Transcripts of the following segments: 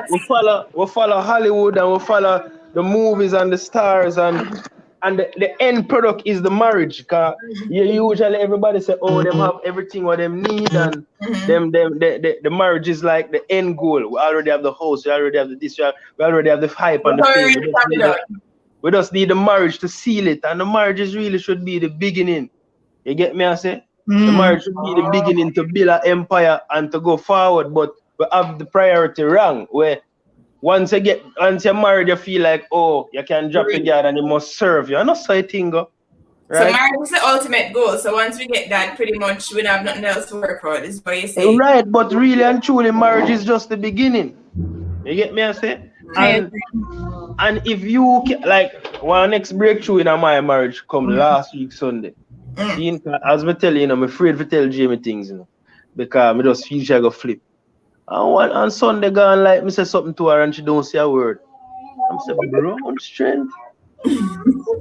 we follow Hollywood and we follow the movies and the stars and the end product is the marriage. Cause you usually everybody say, oh, them have everything what them need and the marriage is like the end goal. We already have the house, we already have the this, we already have the hype and the fame. We just need the marriage to seal it, and the marriage is really should be the beginning. You get me? I say the marriage should be the beginning to build an empire and to go forward. But we have the priority wrong. Where once you're married, you feel like, oh, you can drop your guard and you must serve you. I know so I think, right? So marriage is the ultimate goal. So once we get that, pretty much we don't have nothing else to work for. Is what you say. Right, but really and truly, marriage is just the beginning. You get me? I say. And if you like one next breakthrough in my marriage come last week Sunday. As me tell you, I'm afraid to tell Jamie things, because I just feel she go flip. And on Sunday gone like me say something to her and she don't say a word. I'm saying, bro, I'm strength.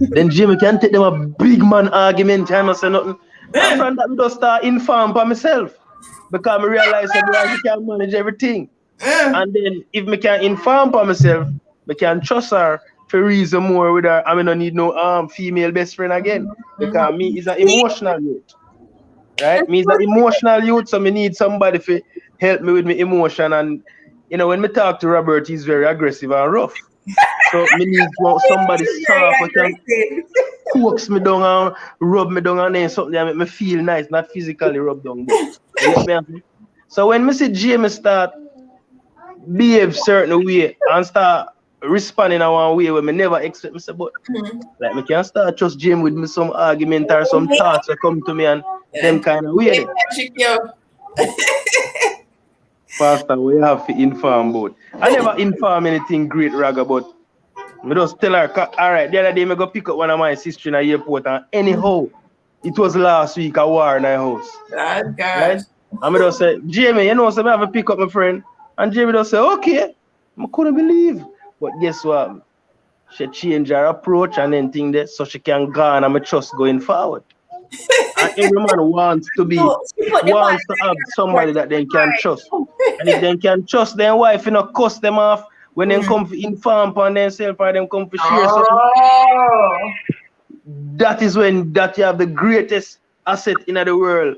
Then Jamie can take them a big man argument and I say nothing. And from that, I just start inform by myself. Because I realize that I can manage everything. And then if I can inform by myself, I can trust her for reason more with her. I mean, I don't need no female best friend again. Because me is an emotional youth. Right? Me is an emotional youth, so I need somebody to help me with my emotion. And when me talk to Robert, he's very aggressive and rough. So me need somebody soft who can coax me down and rub me down and then something that make me feel nice, not physically rub down. So when me see Jamie start behave certain way and start responding in one way where me never expect, me say, but like me can start trust Jamie with me some argument or some thoughts that come to me and them kind of way. Pastor, we have to inform about. I never inform anything great, Raga, but I just tell her, all right, the other day I go pick up one of my sisters in the airport and anyhow, it was last week a war in our house. God. Right? And I just say, Jamie, so I have to pick up my friend. And Jamie just say, okay. I couldn't believe. But guess what? She changed her approach and then think that so she can go on and my trust going forward. And every man wants to have somebody that they can trust. And if they can trust their wife, cuss them off when they come to inform on themselves or them come to share something. That is when you have the greatest asset in the world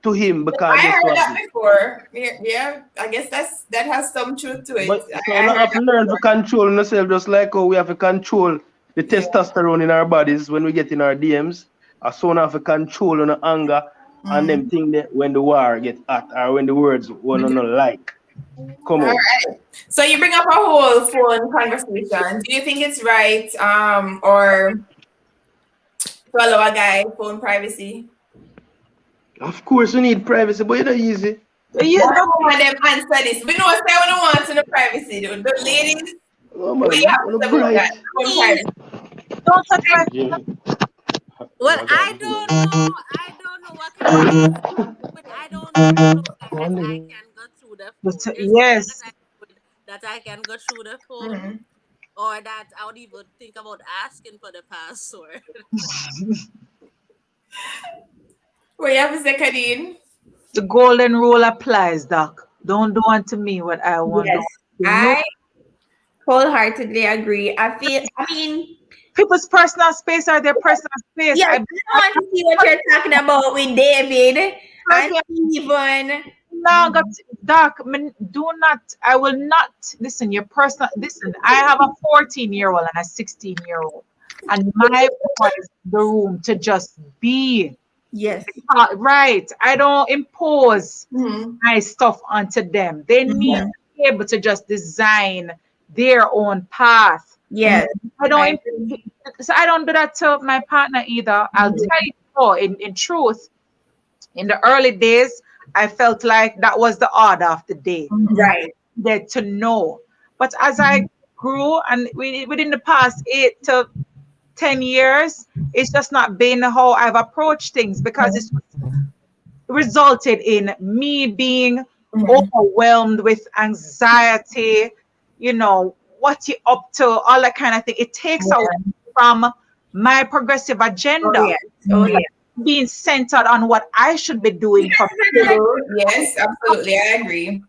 to him, because I heard that before. Yeah, I guess that has some truth to it. But so I have to learn to control ourselves, just like how we have to control the testosterone in our bodies when we get in our DMs. I soon have to control on the anger and them thing that when the war get hot or when the words one not like. Come on. All right. So you bring up a whole phone conversation. Do you think it's right or to allow a guy phone privacy? Of course we need privacy, but it's not easy. You don't want them answer this. We know say we don't want to the privacy, though. The ladies, we have to that. Don't touch my. Well, I don't know what kind of, but I don't know that I can go through the phone. Yes. That I can go through the phone, or that I would even think about asking for the password. What you have to say, Kadeen? The golden rule applies, Doc. Don't do unto me what I want. Yes, I wholeheartedly agree. I mean, people's personal space are their personal space. Yeah, I want to see what you're talking about with David. And even no, Doc, I will not listen. Your personal listen. I have a 14-year-old and a 16-year-old, and my is the room to just be. Yes. Right. I don't impose my stuff onto them. They need to be able to just design their own path. Yes. I don't do that to my partner either. I'll tell you in truth, in the early days, I felt like that was the order of the day. Right. That to know. But as I grew and within the past 8 to 10 years, it's just not been how I've approached things, because it's resulted in me being overwhelmed with anxiety, what you up to, all that kind of thing. It takes away from my progressive agenda. Being centered on what I should be doing. Yes, absolutely. I agree.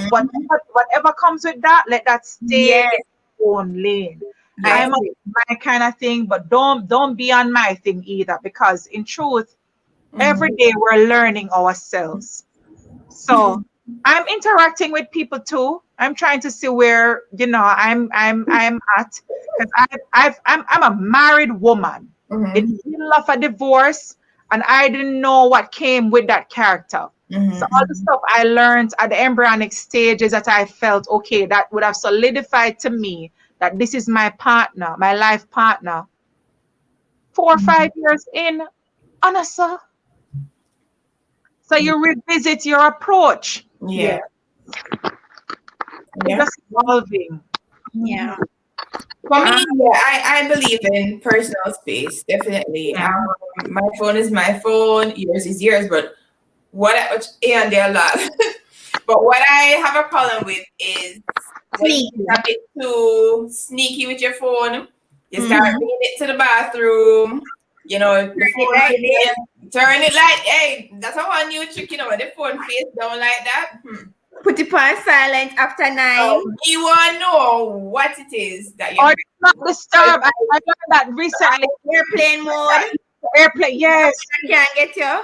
whatever comes with that, let that stay in its own lane. Yes. I'm on my kind of thing, but don't be on my thing either, because in truth, every day we're learning ourselves. So I'm interacting with people too. I'm trying to see where I'm at, because I'm a married woman in the middle of a divorce, and I didn't know what came with that character. So all the stuff I learned at the embryonic stages that I felt okay, that would have solidified to me that this is my partner, my life partner. 4 or 5 years in, Anasa. So you revisit your approach. Yeah. It's just evolving. Yeah. For me, I believe in personal space, definitely. My phone is my phone, yours is yours, but and there are a lot. But what I have a problem with is when you get a bit too sneaky with your phone. You start bringing it to the bathroom, the phone turn it like, hey, that's a one new trick, when the phone face down like that. Put it on silent after 9. You want to know what it is that Or it's not disturb. I learned that recently. Airplane mode. Airplane, yes. I can't get you.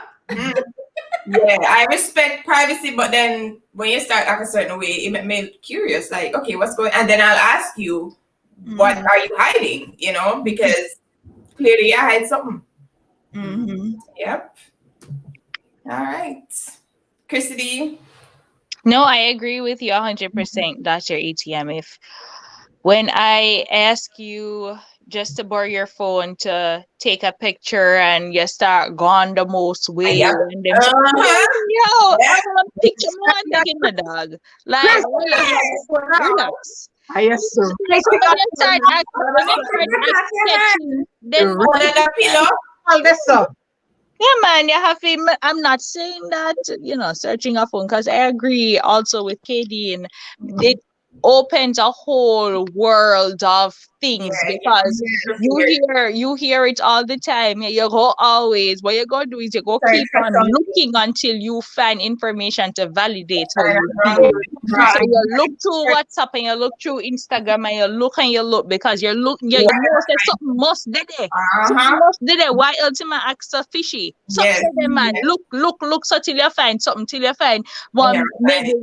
Yeah, I respect privacy, but then when you start acting a certain way, it makes me curious. Like, okay, what's going on? And then I'll ask you, what are you hiding? Because clearly I hide something. Yep. All right. Christy. No, I agree with you 100%, Dr. ATM. When I ask you just to borrow your phone to take a picture and you start going the most way, and them say, yo, I want a picture, man, taking my dog. Like, relax. Yes, sir. When you start accepting, then yeah, man, you have to. I'm not saying that, searching a phone, because I agree also with KD, and it opens a whole world of things, because you hear it all the time. You go always. What you go do is you go keep on looking until you find information to validate how you feel. So you look through WhatsApp and you look through Instagram and you look because you know say something must did it. Something must did it. Why else am I act so fishy? Something say them, man. Look so till you find something, till you find one maybe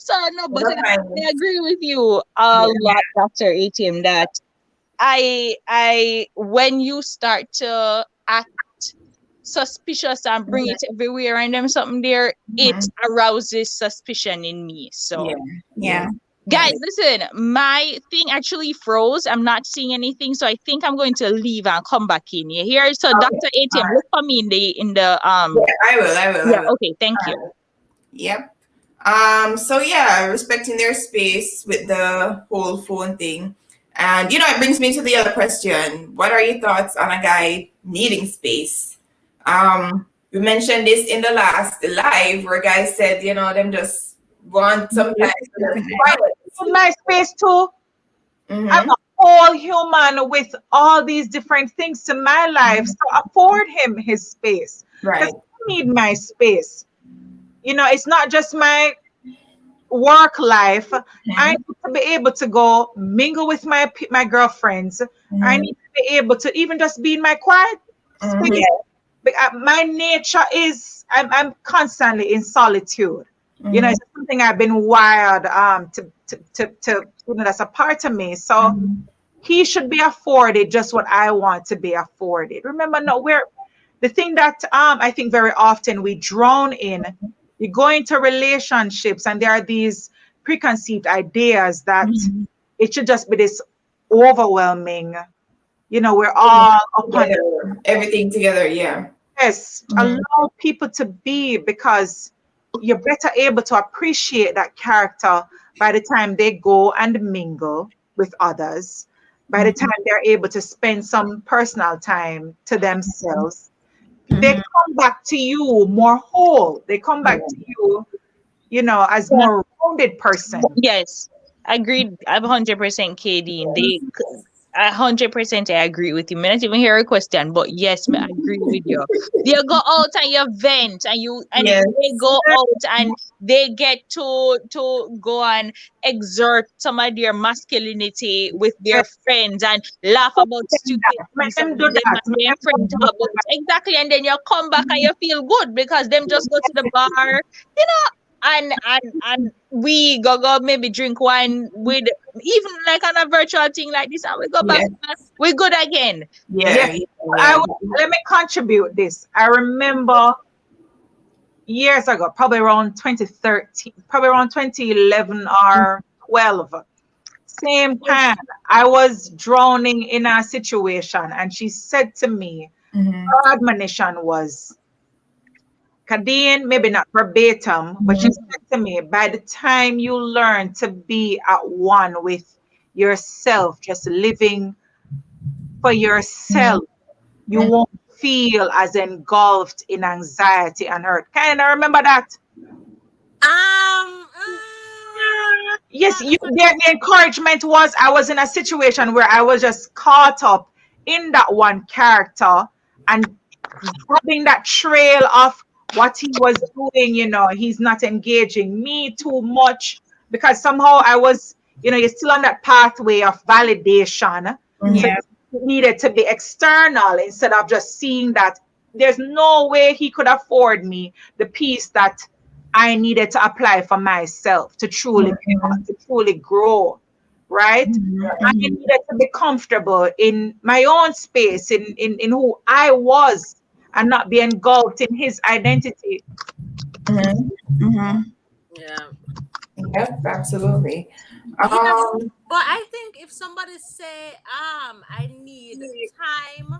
So no, but I agree with you a lot, Dr. ATM, that I when you start to act suspicious and bring it everywhere and them something there, it arouses suspicion in me. So guys, listen, my thing actually froze. I'm not seeing anything, so I think I'm going to leave and come back in. You hear? So Dr. ATM, look for me in the Yeah, I will. Yeah, okay, thank you. Yep. So respecting their space with the whole phone thing. And it brings me to the other question. What are your thoughts on a guy needing space? We mentioned this in the last live where guys said, them just want sometimes quiet. My space too. I'm a whole human with all these different things to my life. So afford him his space. Right. I need my space. It's not just my work life. I need to be able to go mingle with my girlfriends. I need to be able to even just be in my quiet space. My nature is I'm constantly in solitude. It's something I've been wired to that's a part of me. So he should be afforded just what I want to be afforded. Remember, the thing that I think very often we drown in. You go into relationships and there are these preconceived ideas that it should just be this overwhelming, we're all upon everything together. Yeah. Yes. Allow people to be, because you're better able to appreciate that character by the time they go and mingle with others, by the time they're able to spend some personal time to themselves. They come back to you more whole. They come back to you, as more rounded person. Yes, agreed. I'm 100% KD. 100% I agree with you. Me not even hear a question, but yes, me I agree with you. You go out and you vent, and Yes. they go out and they get to go and exert some of their masculinity with their friends and laugh about stupid Let things that them do them that. and their friends talk about. Exactly, and then you come back and you feel good because them just go to the bar, and we go maybe drink wine with even like on a virtual thing like this, and we go back Yes. and we're good again. Yeah. Yes. Let me contribute this. I remember years ago, probably around 2013, probably around 2011 or 12. Same time, I was drowning in a situation, and she said to me, Mhm. her admonition was, Kadeen, maybe not verbatim, but she said to me, by the time you learn to be at one with yourself, just living for yourself, you won't feel as engulfed in anxiety and hurt. Kind of remember that? Um, Yes, the encouragement was I was in a situation where I was just caught up in that one character and having that trail of what he was doing, he's not engaging me too much because somehow I was, you're still on that pathway of validation. So Yeah. it needed to be external instead of just seeing that there's no way he could afford me the peace that I needed to apply for myself to truly grow, right? I needed to be comfortable in my own space, in who I was, and not be engulfed in his identity. yeah. Yep, absolutely. Yes, but I think if somebody say, I need time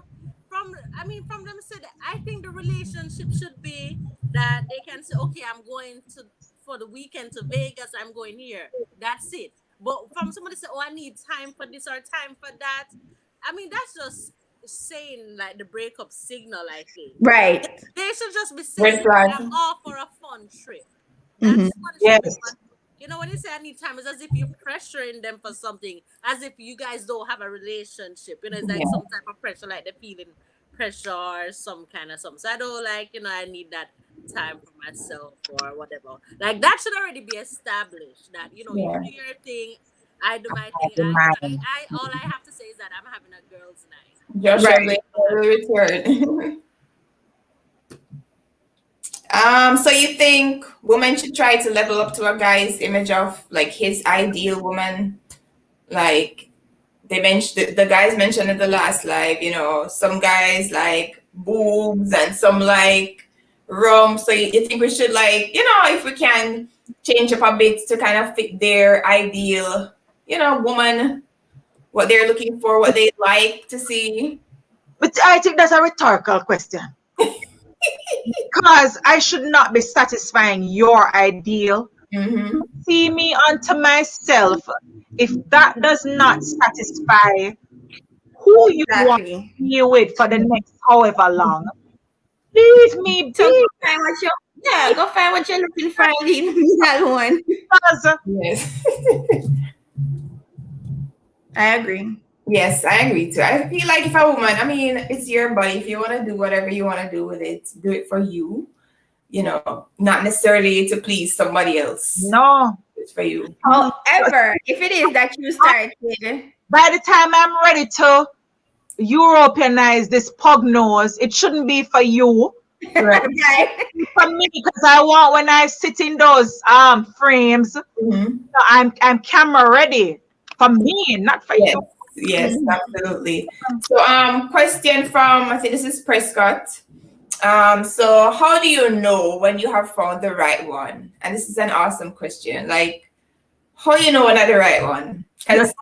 from them said, I think the relationship should be that they can say, okay, I'm going to for the weekend to Vegas, I'm going here. That's it. But from somebody say, oh, I need time for this or time for that. I mean, that's just saying like the breakup signal, I think. Right. They should just be Red saying, flag. I'm all for a fun trip. Mhm. That's what it should be. Yes. But when you say I need time, it's as if you're pressuring them for something, as if you guys don't have a relationship. It's like some type of pressure, like they're feeling pressure or some kind of something. So I don't like, I need that time for myself or whatever. Like that should already be established. That you Yeah. do your thing, I do my thing. The mind. I all I have to say is that I'm having a girls' night. Joshua Right. will return. So you think women should try to level up to a guy's image of like his ideal woman? Like they mentioned, the guys mentioned in the last live, some guys like boobs and some like rum. So you think we should like, if we can change up a bit to kind of fit their ideal, woman, what they're looking for, what they like to see. But I think that's a rhetorical question. Because I should not be satisfying your ideal. Mm-hmm. See me unto myself. If that does not satisfy who you want Exactly. to be with for the next however long, leave me So be. go find what you're looking for and leave me alone. Because Yes. I agree. Yes, I agree too. I feel like if a woman, I mean, it's your body. If you want to do whatever you want to do with it, do it for you. Not necessarily to please somebody else. no, It's for you. However, if it is that you started, by the time I'm ready to Europeanize this pug nose, it shouldn't be for you. Right. right? For me, because I want when I sit in those frames, Mm-hmm. I'm camera ready for me, not for Yes. you. Yes, absolutely. So, question from, I think this is Prescott. So how do you know when you have found the right one? And this is an awesome question. Like, how do you know when not the right one? Because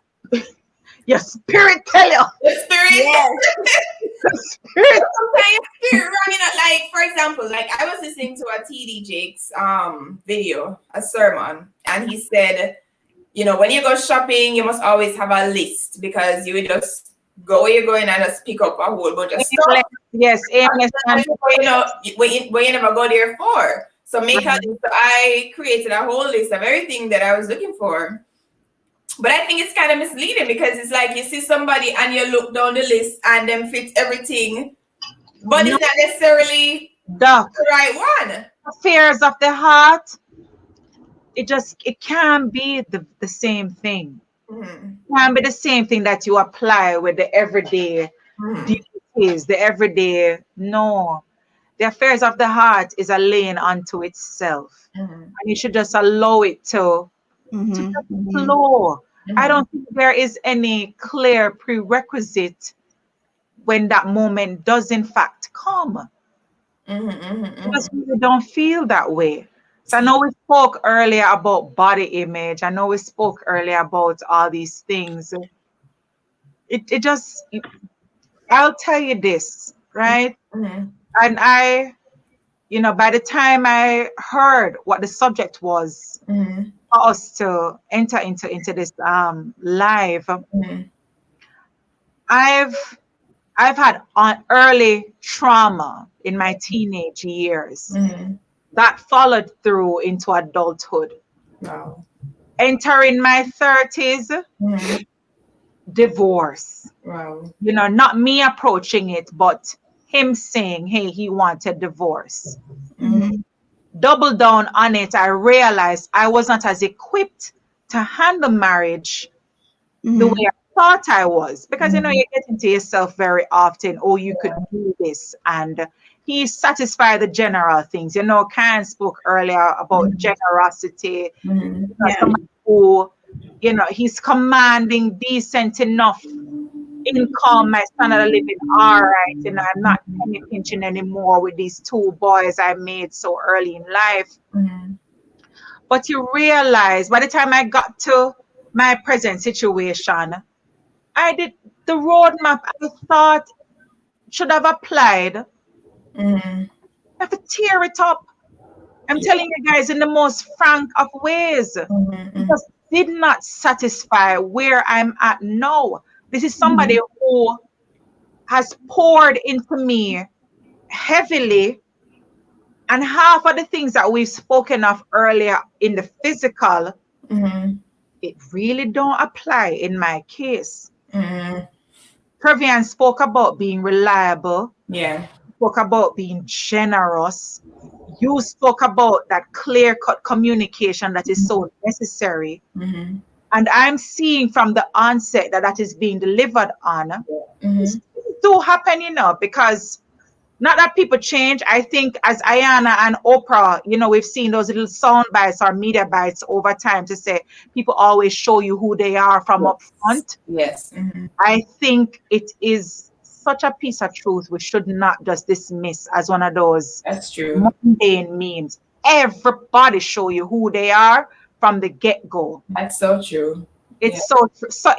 Your spirit tell you. the spirit. Yes. Spirit. Sometimes spirit running out. Like, for example, like I was listening to a TD Jakes video, a sermon, and he said, when you go shopping, you must always have a list because you will just go where you're going and just pick up a whole bunch of stuff. Yes, aimless and Where you never go there for. So make a list. So I created a whole list of everything that I was looking for. But I think it's kind of misleading because it's like you see somebody and you look down the list and them fit everything, but No, it's not necessarily Doc, the right one. affairs of the heart, it can't be the same thing. Mhm. Can't be the same thing that you apply with the everyday Mhm. duties, the everyday. No, the affairs of the heart is a lane unto itself, Mhm. and you should just allow it to just flow. I don't think there is any clear prerequisite when that moment does in fact come. Mhm. Mhm. I just Mhm. really don't feel that way. So I know we spoke earlier about body image. I know we spoke earlier about all these things. It just, I'll tell you this, right? Mhm. And by the time I heard what the subject was Mhm. for us to enter into this live, Mhm. I've I've had early trauma in my teenage years Mhm. that followed through into adulthood. Wow. Entering my 30s, Mhm. divorce. Wow. Not me approaching it, but him saying, hey, he wanted divorce. Mhm. Double down on it, I realized I was not as equipped to handle marriage the way I thought I was. Because you get into yourself very often, oh, you could do this. And he satisfied the general things. Karen spoke earlier about generosity. Mhm. Yeah. Somebody who, he's commanding decent enough income, my standard of living, all right. I'm not penny pinching anymore with these two boys I made so early in life. Mhm. But you realize by the time I got to my present situation, I did the roadmap I thought should have applied. I Mhm. have to tear it up. I'm telling you guys in the most frank of ways. Mhm. Because did not satisfy where I'm at now. This is somebody who has poured into me heavily, and half of the things that we've spoken of earlier in the physical, Mhm. it really don't apply in my case. Mhm. Previan spoke about being reliable, Yeah. spoke about being generous. You spoke about that clear-cut communication that is so necessary. Mhm. And I'm seeing from the onset that is being delivered on. It's Mhm. to happen, because not that people change. I think as Ayana and Oprah, we've seen those little sound bites or media bites over time to say people always show you who they are from up front. Yes. Mhm. I think it is such a piece of truth we should not just dismiss as one of those That's true. mundane memes. Everybody show you who they are from the get-go. That's so true. Yeah. It's so true. So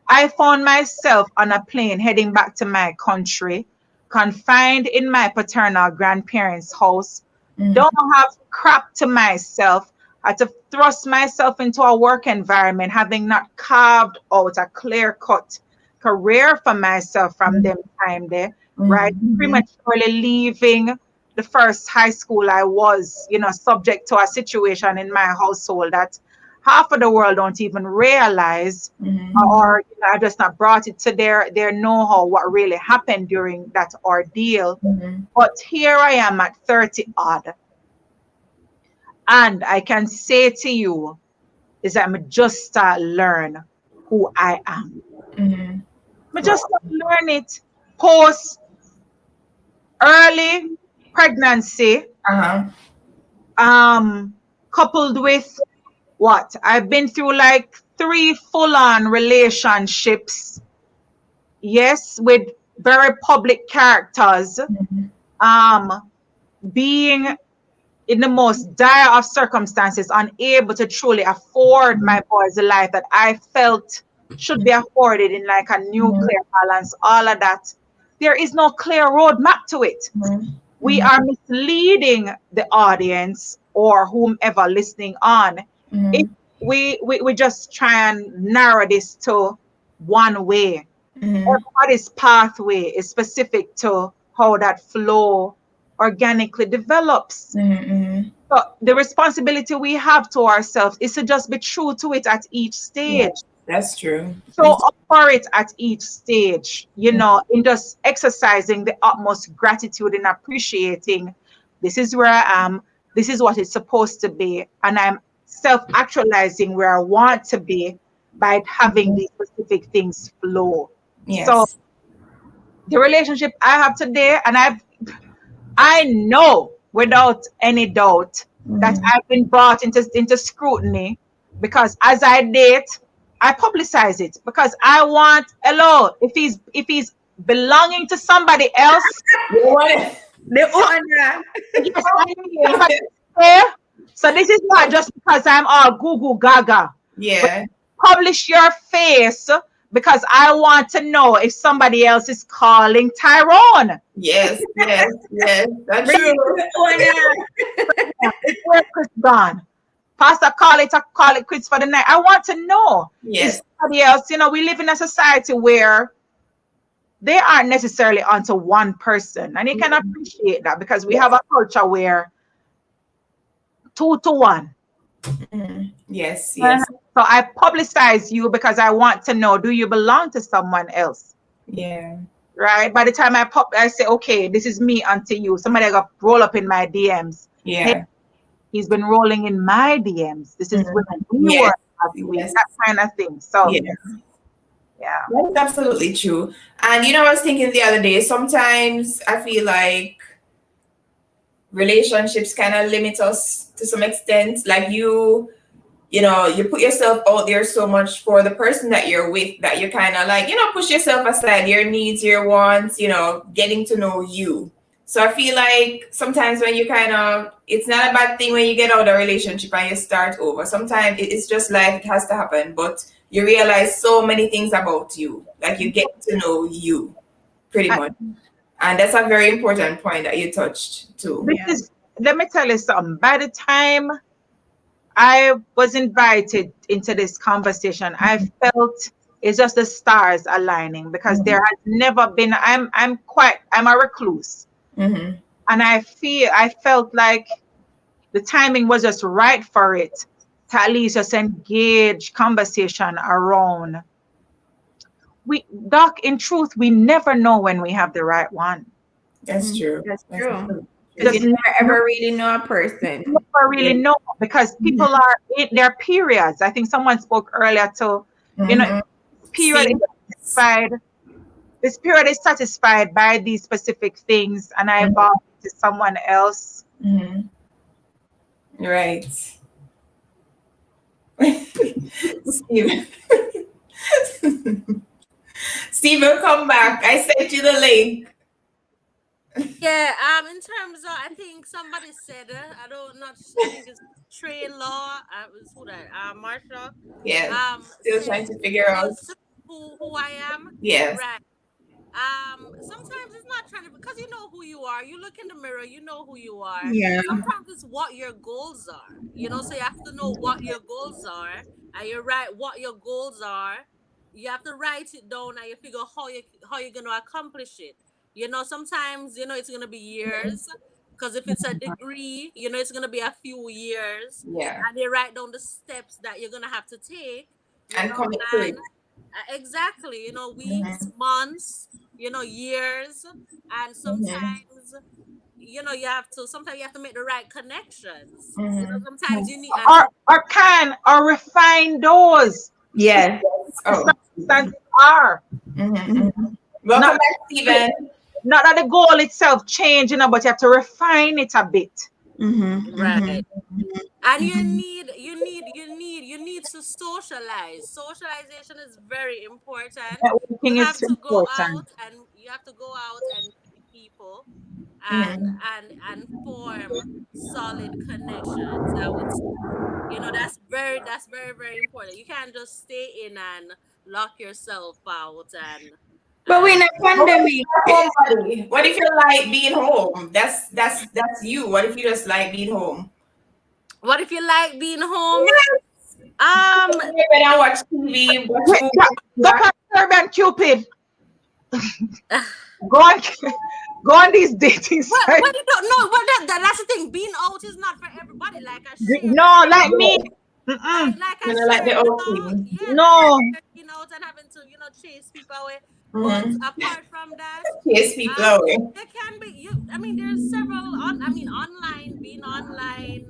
I found myself on a plane heading back to my country, confined in my paternal grandparents' house. Mhm. Don't have crap to myself. Had to thrust myself into a work environment, having not carved out a clear-cut career for myself from them time there, right? Mhm. Prematurely leaving the first high school I was, subject to a situation in my household that half of the world don't even realize, Mhm. or I just not brought it to their know-how what really happened during that ordeal. Mhm. But here I am at 30 odd, and I can say to you is I'm just start learn who I am. Mhm. I just start learn it post early pregnancy, Uh-huh. coupled with what I've been through, like 3 full-on relationships, yes, with very public characters, Mhm. um being in the most dire of circumstances, unable to truly afford my boys the life that I felt should be afforded in like a nuclear balance, all of that. There is no clear roadmap to it. Mhm. We are misleading the audience or whomever listening on if Mhm. we just try and narrow this to one way. Mhm. Everybody's pathway is specific to how that flow organically develops. Mhm. So the responsibility we have to ourselves is to just be true to it at each stage. That's true. Show up for it at each stage, in just exercising the utmost gratitude and appreciating this is where I am, this is what it's supposed to be, and I'm self-actualizing where I want to be by having these specific things flow. Yes. So the relationship I have today, and I know without any doubt that I've been brought into scrutiny because as I date, I publicize it because I want if he's belonging to somebody else. The owner. So this is not just because I'm all goo goo gaga. Yeah. Publish your face because I want to know if somebody else is calling Tyrone. Yes. That's true. Where Chris gone? Pastor, call it quits for the night. I want to know. Yes. If somebody else, we live in a society where they aren't necessarily onto one person. And you can appreciate that because we have a culture where 2 to 1. Yes. So I publicize you because I want to know, do you belong to someone else? Yeah. Right? By the time I say, okay, this is me unto you. Somebody got roll up in my DMs. Yeah. Hey, he's been rolling in my DMs. This is when we were that kind of thing. So yeah. That's absolutely true. And I was thinking the other day, sometimes I feel like relationships kind of limit us to some extent. Like you put yourself out there so much for the person that you're with that you kind of like, push yourself aside, your needs, your wants, getting to know you. So I feel like sometimes when you it's not a bad thing when you get out of a relationship and you start over. Sometimes it's just life, it has to happen. But you realize so many things about you. Like you get to know you pretty much. And that's a very important point that you touched too. Let me tell you something. By the time I was invited into this conversation, I felt it's just the stars aligning because there has never been, I'm a recluse. And I felt like the timing was just right for it to at least just engage conversation around. Doc, in truth, we never know when we have the right one. That's true. That's true. Because you never ever really know a person. You never really know because people are in their periods. I think someone spoke earlier to, period is satisfied. This period is satisfied by these specific things, and I evolve to someone else. Right. Steve will come back. I sent you the link. Yeah, in terms of, I think somebody said, I think it's Trey Law, who that, Marsha. Yeah, still trying to figure out who I am. Yes. Right. Sometimes it's not trying to, because you know who you are. You look in the mirror, you know who you are. Yeah. Sometimes it's what your goals are. So you have to know what your goals are, and you write what your goals are. You have to write it down, and you figure how you're going to accomplish it. Sometimes it's going to be years, because if it's a degree, it's going to be a few years. Yeah. And you write down the steps that you're going to have to take. And commit to it. Exactly, weeks, months, years, and sometimes you have to make the right connections. Sometimes you need or refine those. Yes. Are. Welcome back, Stephen. Not that the goal itself change, but you have to refine it a bit. Right. And you need to socialize. Socialization is very important. You have to go out and meet people and form solid connections. I would say. That's very, very important. You can't just stay in and lock yourself out and. But we're in a pandemic. What if you like being home? That's you. What if you just like being home? What if you like being home? When I watch TV, Go on Urban Cupid. Go go on these dating sites. But you don't know. But that's the thing. Being out is not for everybody. Like I shared. No, like me. Like I You know, like shared, the you old know, thing. yeah, No. being out and having to, chase people away. But apart from that, Chase people away. there can be I mean, there's several online, being online,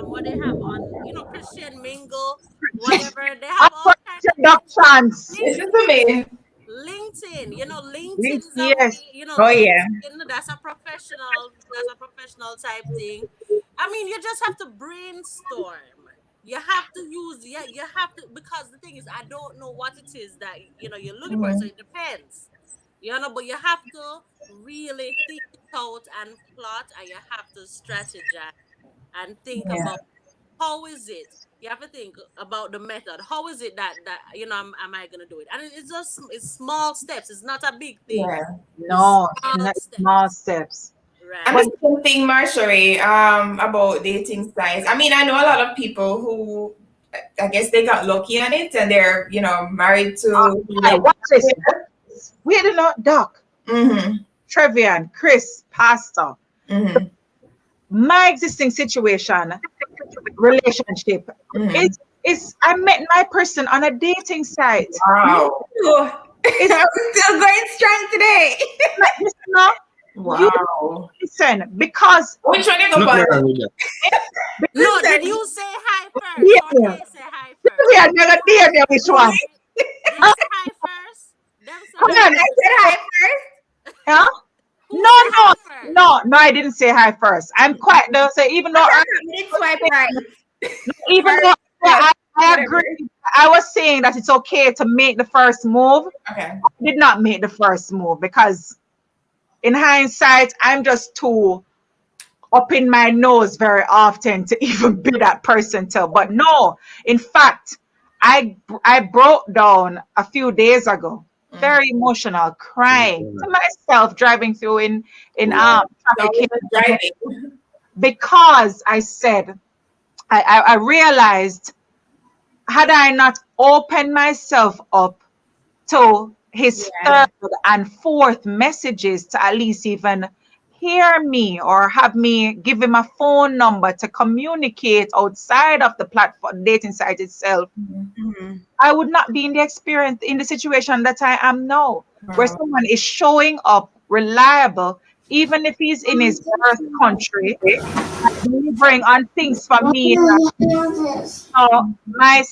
what they have on, Christian Mingle, whatever. They have all kinds of Introductions. This is the main. LinkedIn, LinkedIn is a Yes. way, Oh, yeah. LinkedIn, that's a professional type thing. I mean, you just have to brainstorm. You have to use, you have to, because the thing is, I don't know what it is that, you're looking for, so it depends. But you have to really think it out and plot, and you have to strategize and think Yeah. about how is it. You have to think about the method. How is it that am I gonna do it? And it's small steps. It's not a big thing. Yeah. No, Small not steps. small steps. Right. And the same thing, Marjorie, about dating sites. I mean, I know a lot of people who, I guess they got lucky on it and they're, married to. Watch this. We did not Doc. Mm-hmm. Trevian, Chris, Pastor. Mm-hmm. My existing situation, relationship, is I met my person on a dating site. Wow. I'm still going strong today. No, Wow. listen, because Which one you go Nothing for? wrong with that. No, did you say hi first? Yeah. Or they say hi first? we are never there, which one? They say hi first. Them say Come hi on. I said hi first. Huh? Who No, say hi first? no, I didn't say hi first. I'm quite though. So even though I did swipe right. even though I agree, I was saying that it's okay to make the first move. Okay. I did not make the first move because in hindsight, I'm just too up in my nose very often to even be that person to. But no, in fact, I broke down a few days ago, very emotional, crying to myself driving through in traffic Driving. because I said I realized had I not opened myself up to his third and fourth messages to at least even hear me or have me give him a phone number to communicate outside of the platform dating site itself, I would not be in the situation that I am now, where someone is showing up reliable, even if he's in his birth country, delivering on things for me. So my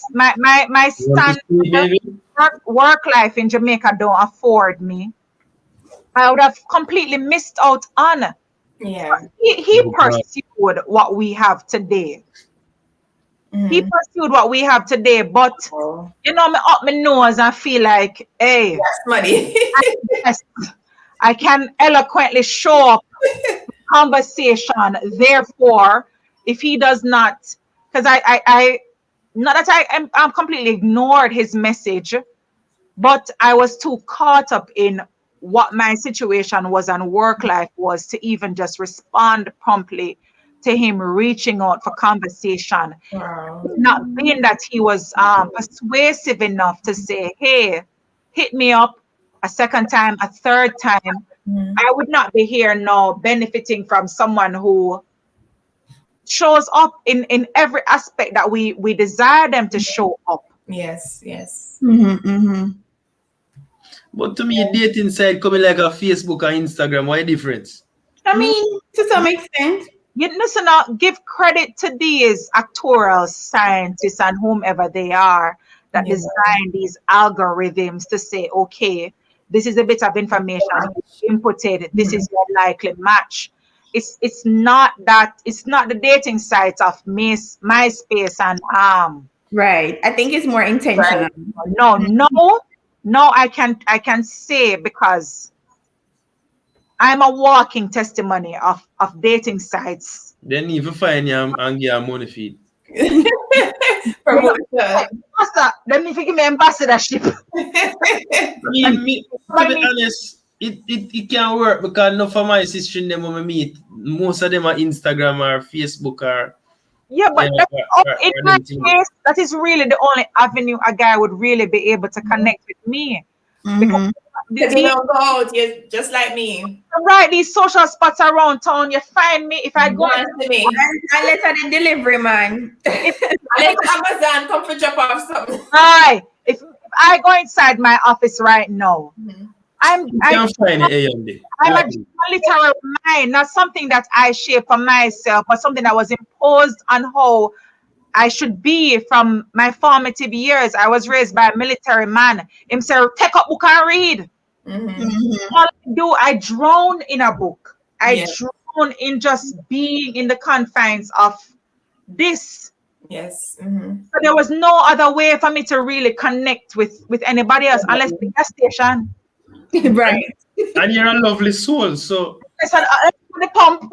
standard work life in Jamaica don't afford me. I would have completely missed out on. Yeah. He pursued what we have today. He pursued what we have today, but me up my nose and feel like, hey, That's money. I can eloquently show up conversation. Therefore, if he does not, because I not that I'm completely ignored his message, but I was too caught up in what my situation was and work life was to even just respond promptly to him reaching out for conversation. Wow. Not being that he was persuasive enough to say, hey, hit me up a second time, a third time. I would not be here now benefiting from someone who shows up in every aspect that we desire them to show up. Yes, yes. But to me, dating site coming like a Facebook or Instagram, what difference? I mean, to some extent. You listen now, give credit to these actorial scientists and whomever they are that design these algorithms to say, okay, this is a bit of information inputted, this is your likely match. It's not the dating sites of MySpace and Right. I think it's more intentional. no, I can say because I'm a walking testimony of dating sites. Then if you find you and get a money feed. Pastor, then if you give me ambassadorship. To be honest, it can work because none of my sisters them when I meet, most of them are Instagram or Facebook or But in my case, that is really the only avenue a guy would really be able to connect with me. Because Because you don't go out, you're just like me. Right, these social spots around town, you find me if I go. To me. Unless I'm the delivery man. Unless Amazon come for drop off something. Right. If I go inside my office right now, I'm can't find it, A&D. I'm a literal mind, not something that I shape for myself, but something that was imposed on how I should be from my formative years. I was raised by a military man. Him say, take up book and read. All I do, I drown in a book. I drown in just being in the confines of this. Yes. So there was no other way for me to really connect with anybody else unless the gas station. Right. And you're a lovely soul, so. The pump.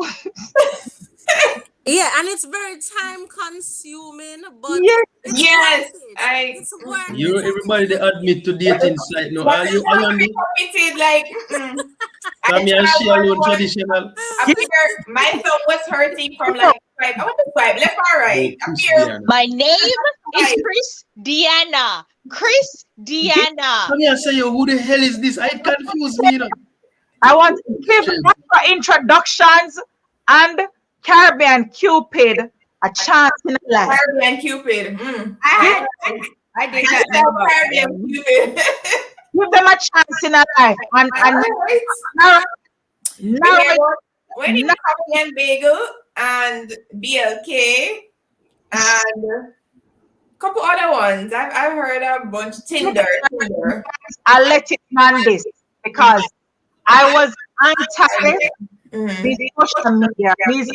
Yeah, and it's very time consuming, but yes, it's worth you it. everybody they admit to dating site now. Are you committed? Like Come here, she alone traditional. My thumb was hurting from like swipe. I want to swipe left or right. My name is Chris Deanna. Chris Deanna. Come here, say who the hell is this? I confuse me, you know. I want to give for introductions and Caribbean Cupid a chance in life. Caribbean Cupid. I did that. Caribbean Cupid. Give them a chance in life. And when you Caribbean Bagel and BLK and a couple other ones. I've heard a bunch. Tinder. I'll let it man this because I was anti these social media, these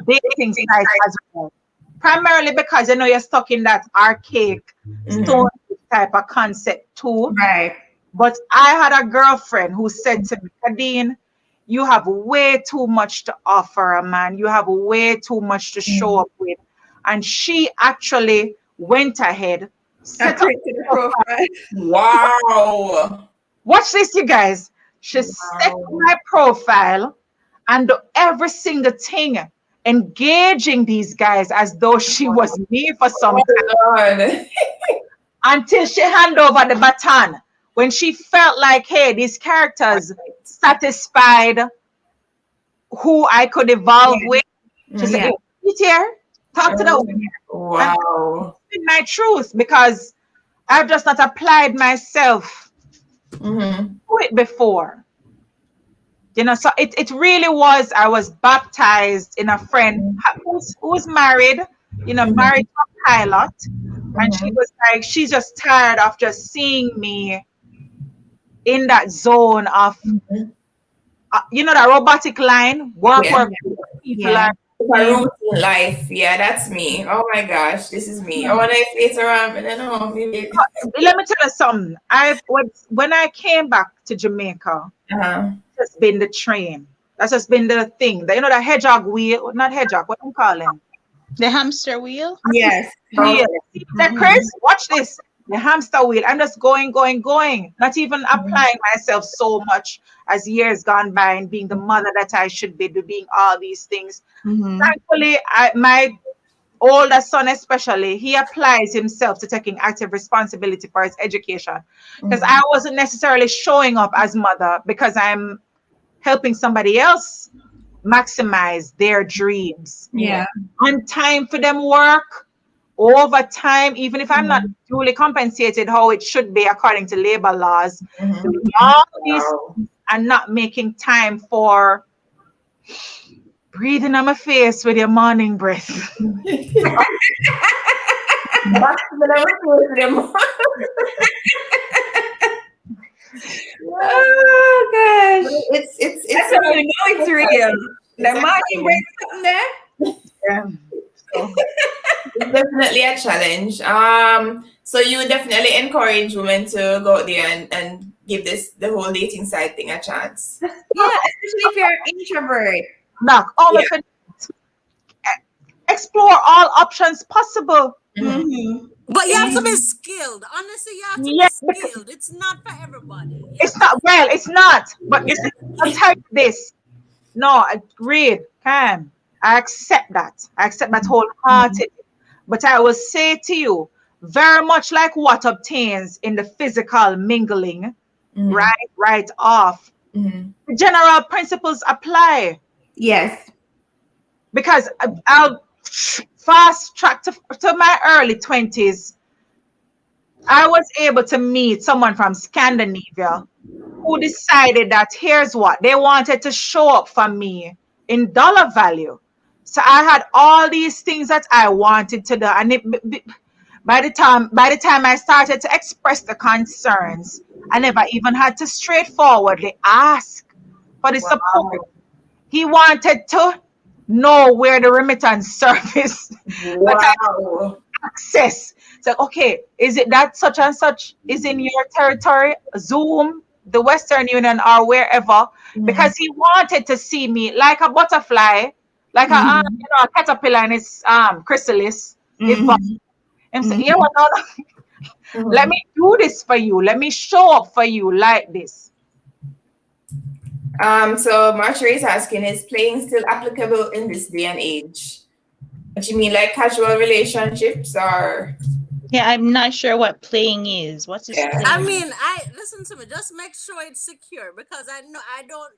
dating sites as well. Primarily because you're stuck in that archaic stone type of concept too. Right. But I had a girlfriend who said to me, Kadeen, you have way too much to offer a man. You have way too much to show up with. And she actually went ahead, set up the profile. Wow. Watch this, you guys. She set my profile and every single thing, engaging these guys as though she was me for some time. Until she handed over the baton. When she felt like, hey, these characters satisfied who I could evolve with, she said, hey, sit here, talk to the wow. my truth, because I've just not applied myself to it before. So it really was, I was baptized in a friend who's married, married to a pilot. And she was like, she's just tired of just seeing me in that zone of, that robotic line, work, people are. Routine life. Yeah, that's me. Oh my gosh, this is me. I want to face around, but then maybe. Let me tell you something. When I came back to Jamaica, it's been the train. That's just been the thing. The hedgehog wheel, not hedgehog, what do you call them? The hamster wheel? Yes. Chris, watch this. The hamster wheel. I'm just going. Not even applying myself so much as years gone by and being the mother that I should be, being all these things. Thankfully, my older son especially, he applies himself to taking active responsibility for his education. Because I wasn't necessarily showing up as mother because I'm helping somebody else maximize their dreams. Yeah. On time for them work, overtime, even if I'm not duly compensated how it should be according to labor laws, all these and not making time for breathing on my face with your morning breath. Oh gosh. It's real. The morning break something there. Yeah. It's definitely a challenge. So you would definitely encourage women to go out there and give the whole dating side thing a chance. Yeah, especially if you're an introvert. Explore all options possible. But you have to be skilled. Honestly, you have to be skilled. It's not for everybody. It's not. But I'll tell you this. No, agreed. I accept that. I accept that wholeheartedly. But I will say to you, very much like what obtains in the physical mingling, right off. The general principles apply. Yes. Because I'll fast track to my early 20s. I was able to meet someone from Scandinavia who decided that here's what they wanted to show up for me in dollar value. So I had all these things that I wanted to do, and by the time I started to express the concerns, I never even had to straightforwardly ask for the support. He wanted to know where the remittance service access. So, okay, is it that such and such is in your territory, Zoom, the Western Union, or wherever? Because he wanted to see me like a butterfly, like a caterpillar in its chrysalis. Let me do this for you. Let me show up for you like this. So Marjorie is asking, is playing still applicable in this day and age? What you mean, like casual relationships, or? Yeah, I'm not sure what playing is. What is playing? I mean, listen to me. Just make sure it's secure, because I know I don't.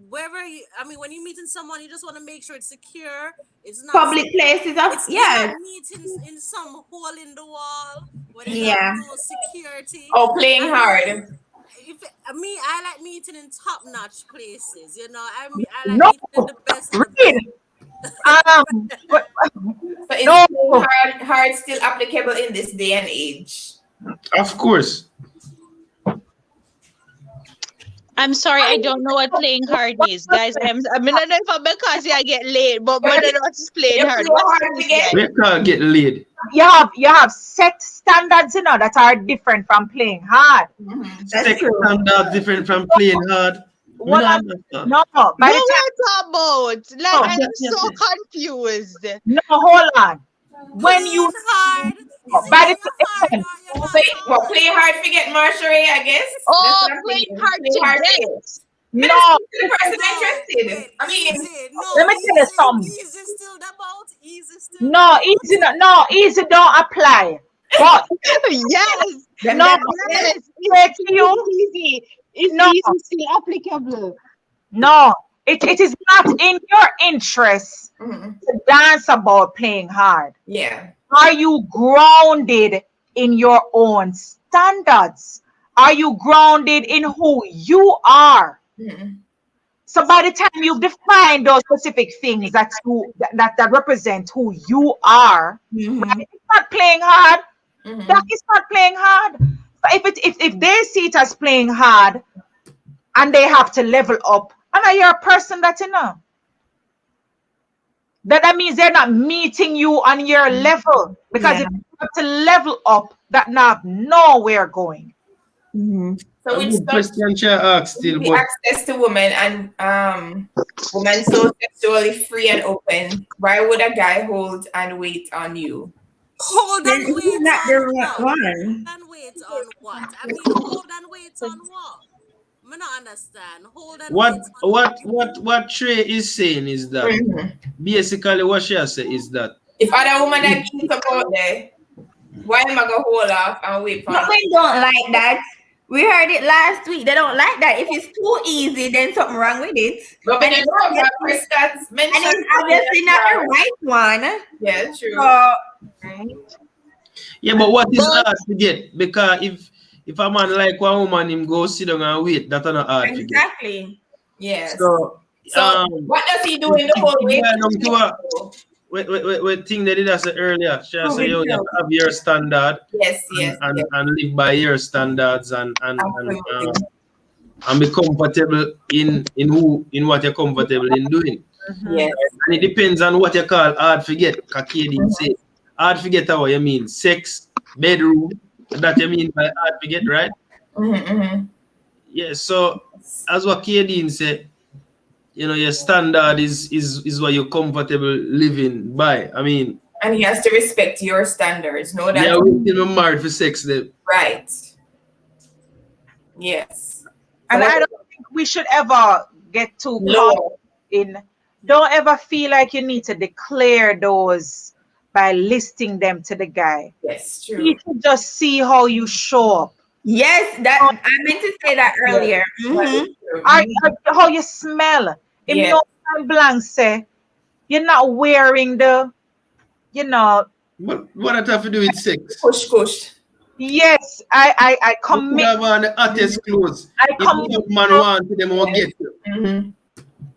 Wherever you, I mean, when you're meeting someone, you just want to make sure it's secure. It's not Public places of You're not meeting in some hole in the wall where there's no security. Oh, playing hard. I like meeting in top-notch places. You know, I like meeting in the best. But is hard still applicable in this day and age? Of course. I'm sorry, I don't know what playing hard is, guys. I don't know if because I get laid, but I don't know what is playing hard. We can't get laid. You have set standards, that are different from playing hard. Set standards different from playing hard. No, What about? Like, I'm so confused. No, hold on. When you hard, by the time, play hard to get Marjorie, I guess. Oh, play hard to get. No, the person interested. I mean, let me tell you something. Easy still about easy still. No, easy don't apply. But yes, easy. Easy still applicable. No, it is not in your interest to dance about playing hard. Yeah. Are you grounded in your own standards? Are you grounded in who you are? So by the time you define those specific things that represent who you are, right, it's not playing hard. That is not playing hard. But if they see it as playing hard and they have to level up, and you're a person that that means they're not meeting you on your level, because if you have to level up, that not nowhere going. So it's question still, but access to women and women so sexually free and open. Why would a guy hold and wait on you? Hold and wait not on the what? one. Hold and wait on what? I mean, hold and wait on what? I don't understand. Hold and wait on what Trey is saying is that basically what she has said is that if other woman that keep support there, why am I gonna hold off and wait for? But we don't like that. We heard it last week. They don't like that. If it's too easy, then something wrong with it. But when it's obviously not the right one. Yeah, true. Yeah, but what is hard to get? Because if a man like one woman, him go sit down and wait, that's not hard to get. Exactly. Yes. So what does he do in the whole way? With thing that did I say earlier, she said you have to have your standard. Yes, and live by your standards and be comfortable in what you're comfortable in doing. Yes. And it depends on what you call hard to get. Kakedi said hard to get what you mean sex, bedroom, that you mean by hard to get, right? Yeah, so as what Kadeen said, your standard is what you're comfortable living by. I mean, and he has to respect your standards. No, that we're still married for sex then. Right. Yes. And I don't think we should ever get too caught in. Don't ever feel like you need to declare those by listing them to the guy. Yes, true. You should just see how you show up. Yes, that I meant to say that earlier. How you smell? If Yeah. no blank say you're not wearing the, What that have to do with sex? Kush. yes, I You could commit. have on the hottest clothes. I If commit. some man want them, will get you. Mm-hmm.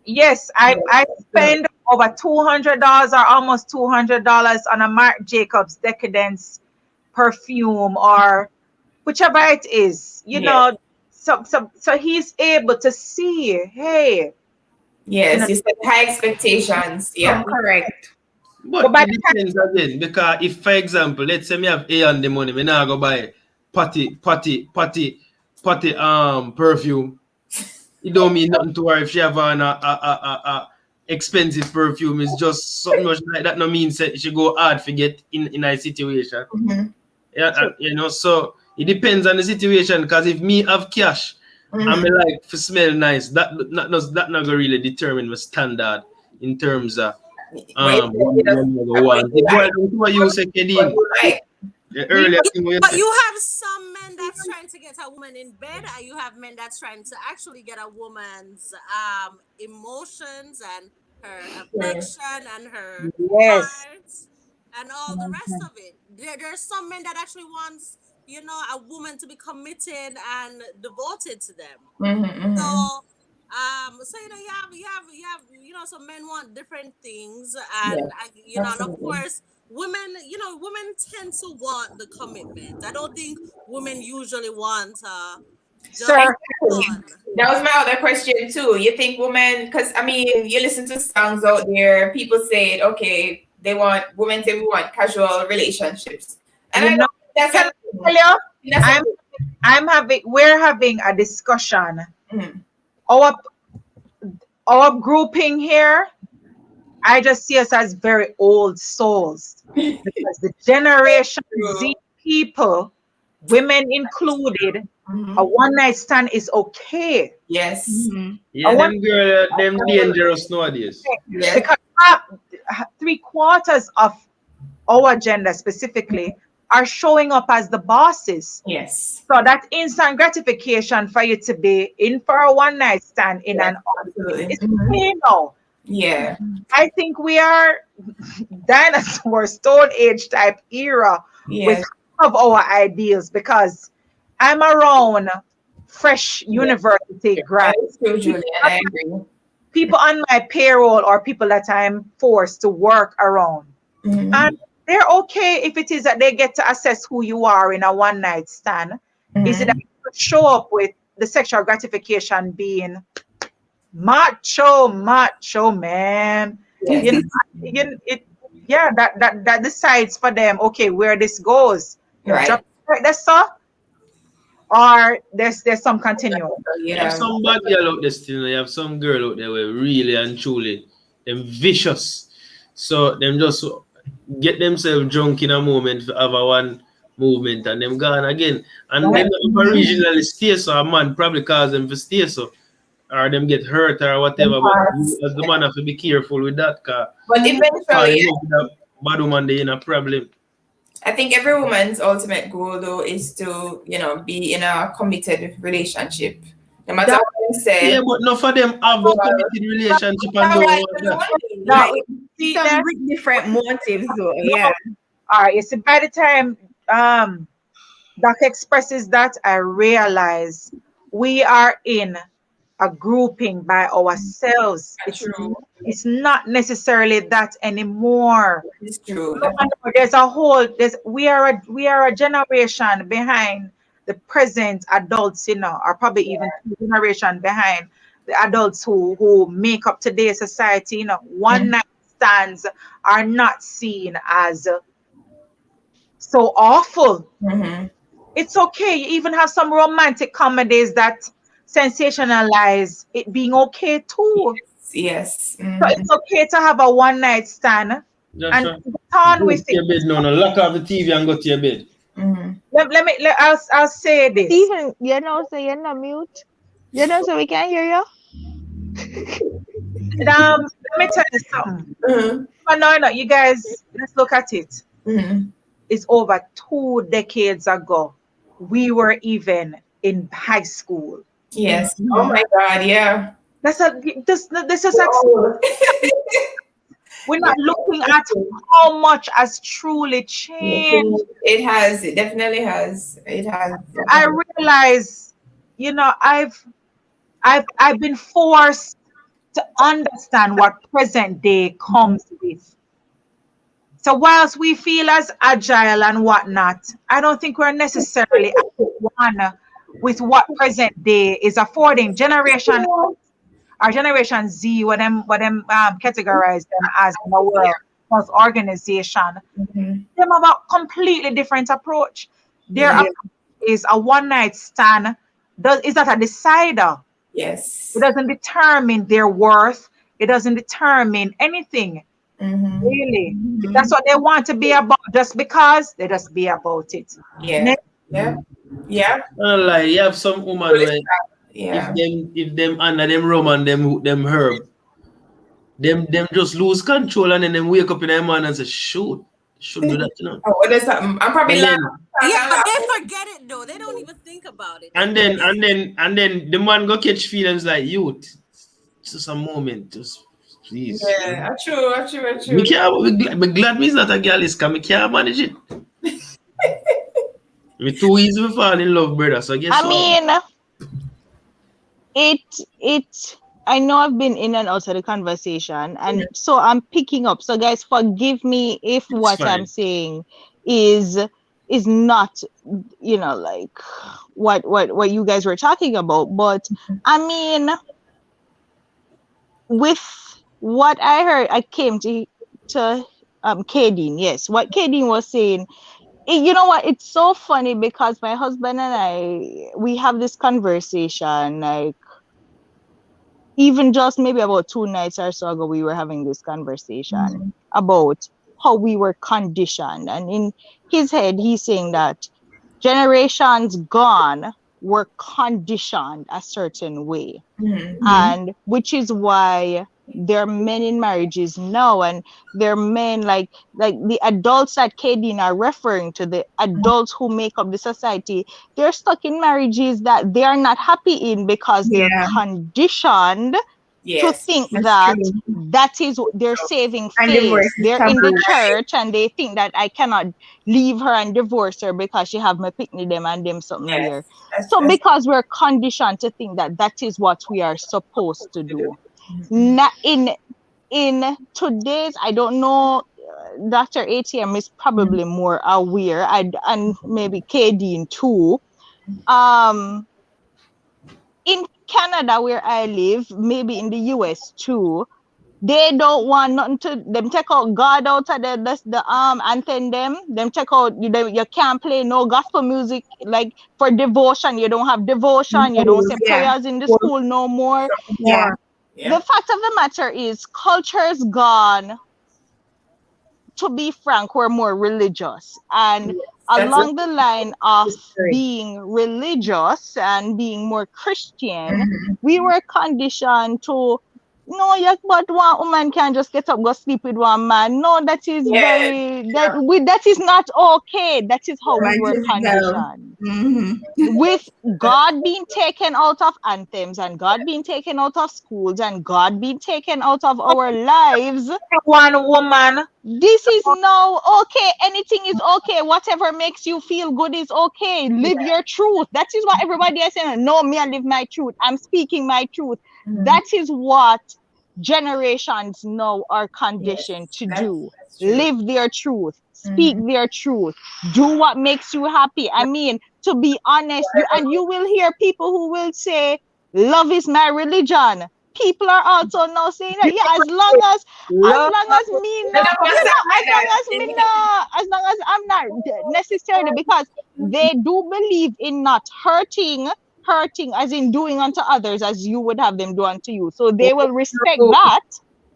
Yes, I spend over $200 or almost $200 on a Marc Jacobs Decadence perfume or whichever it is, Yes. So he's able to see, hey, Yes, you set high expectations. Yeah. Correct. But by it depends again, because if, for example, let's say me have A on the money, me now go buy potty perfume. It don't mean nothing to her if she have on a expensive perfume. It's just something much like that. No means that she go hard to get in a situation. Mm-hmm. Yeah, and, so it depends on the situation. Because if me have cash and me like to smell nice, that not gonna really determine my standard in terms of what you say, Kedin. Earlier, But you have some men that's trying to get a woman in bed, and you have men that's trying to actually get a woman's emotions and her affection and her yes, heart and all the rest of it. There's some men that actually wants, a woman to be committed and devoted to them. So you have some men want different things, and and of course women tend to want the commitment. I don't think women usually want just sir. fun. That was my other question too. You think women, because I mean, you listen to songs out there, people say, okay, women say we want casual relationships. And I You don't know, think can I tell you, we're having a discussion. Our grouping here, I just see us as very old souls because the Generation Z people, women included, a one night stand is okay. Yes. Yeah, them dangerous nowadays. Yes. Because 3/4 of our gender specifically are showing up as the bosses. Yes. So that instant gratification for you to be in for a one night stand in an Absolutely. it's okay now. Yeah. I think we are dinosaur stone age type era with of our ideals because I'm around fresh university grads. That is true, Julian. I agree. People on my payroll or people that I'm forced to work around. And they're okay if it is that they get to assess who you are in a one night stand. Is it that you show up with the sexual gratification being macho, man? Yes. That decides for them, okay, where this goes. Right. That's so, or there's some continuum. You have some bad girl out there still, you have some girl out there where really and truly them vicious. So them just get themselves drunk in a moment for have a one movement and them gone again. And them originally stay so, a man probably cause them to stay so. Or them get hurt or whatever. But you, as the man have to be careful with that, cause but eventually bad woman they in a problem. I think every woman's ultimate goal though is to, be in a committed relationship. No matter what you say. Yeah, but not for them have a committed relationship and Some different motives though. Yeah. All right, you see, by the time Doc expresses that, I realize we are in a grouping by ourselves. It's not necessarily that anymore. It's true. We are a generation behind the present adults, or probably even 2 generations behind the adults who make up today's society. One night stands are not seen as so awful. It's okay. You even have some romantic comedies that sensationalize it being okay too. Yes. So it's okay to have a one night stand and turn with it. Bed, no, lock off the TV and go to your bed. I'll say this. Stephen, so you're not mute. So we can't hear you. Let me tell you something. No, you guys, let's look at it. It's over 2 decades ago we were even in high school. Yes. Oh my God. Yeah. That's a this is Oh. we're Yeah. not looking at how much has truly changed. It has. It definitely has. It has. I realize, I've been forced to understand what present day comes with. So whilst we feel as agile and whatnot, I don't think we're necessarily at one with what present day is affording. Generation Z, what them categorize them as in the World Health Organization, Mhm. them have a completely different approach. Their Yeah. approach is a one night stand. Is that a decider? It Yes. doesn't determine their worth. It doesn't determine anything, Mm-hmm. really. If that's what they want to be about, just because, they just be about it. Yeah. Yeah. Yeah. Like you have some woman where Yeah. if them under them rum and them herb, them just lose control and then them wake up in the morning and say, shoot, shouldn't do that, you know. Oh, there's something. I'm probably And then Yeah, but they forget it though. They don't even think about it. They and then forget and then and then the man go catch feelings like youth. Just a moment, just please. Yeah. True. True. Me True. can't me glad me is not a girl is because me can't manage it. Me too easy to fall in love, brother. So guess I what? mean, it I know I've been in and out of the conversation, and so I'm picking up. So guys, forgive me if It's what I'm fine. saying is not, like what you guys were talking about. But I mean, with what I heard, I came to Kadeen. Yes, what Kadeen was saying. You know what? It's so funny because my husband and we have this conversation, like, even just maybe about 2 nights or so ago, we were having this conversation about how we were conditioned. And in his head, he's saying that generations gone were conditioned a certain way. Mm-hmm. And which is why there are men in marriages now, and there are men like the adults that Kadeen are referring to, the adults who make up the society. They're stuck in marriages that they are not happy in because they're Yeah. conditioned to Yes. think That's that true. that is their saving And divorce face. is They're in the taboo. church and they think that I cannot leave her and divorce her because she have my picnic them and them something there. Yes. So because we're conditioned to think that that is what we are supposed to do. Not in today's, I don't know, Dr. ATM is probably more aware, and maybe Kadeen too. In Canada where I live, maybe in the US too, they don't want nothing to them take out God out of the anthem them take out you can't play no gospel music, like for devotion. You don't have devotion, you don't say Yeah. prayers in the school no more. Yeah. The fact of the matter is culture's gone. To be frank, we're more religious, and That's along the line of great. being religious and being more Christian, we were conditioned to no, yeah, but one woman can just get up, go sleep with one man. No, that is that is not okay. That is how we One were Jezebel. conditioned. Mm-hmm. With God being taken out of anthems and God being taken out of schools and God being taken out of our lives, One woman. this is now okay. Anything is okay. Whatever makes you feel good is okay. Live your truth. That is what everybody is saying. No, me, I live my truth. I'm speaking my truth. That is what generations now are conditioned to do. That's true. Live their truth. Speak their truth. Do what makes you happy. I mean, to be honest, you will hear people who will say, love is my religion. People are also now saying that, yeah, as long as Love. me not, as long as I'm not necessarily, because they do believe in not hurting as in doing unto others as you would have them do unto you. So they will respect that.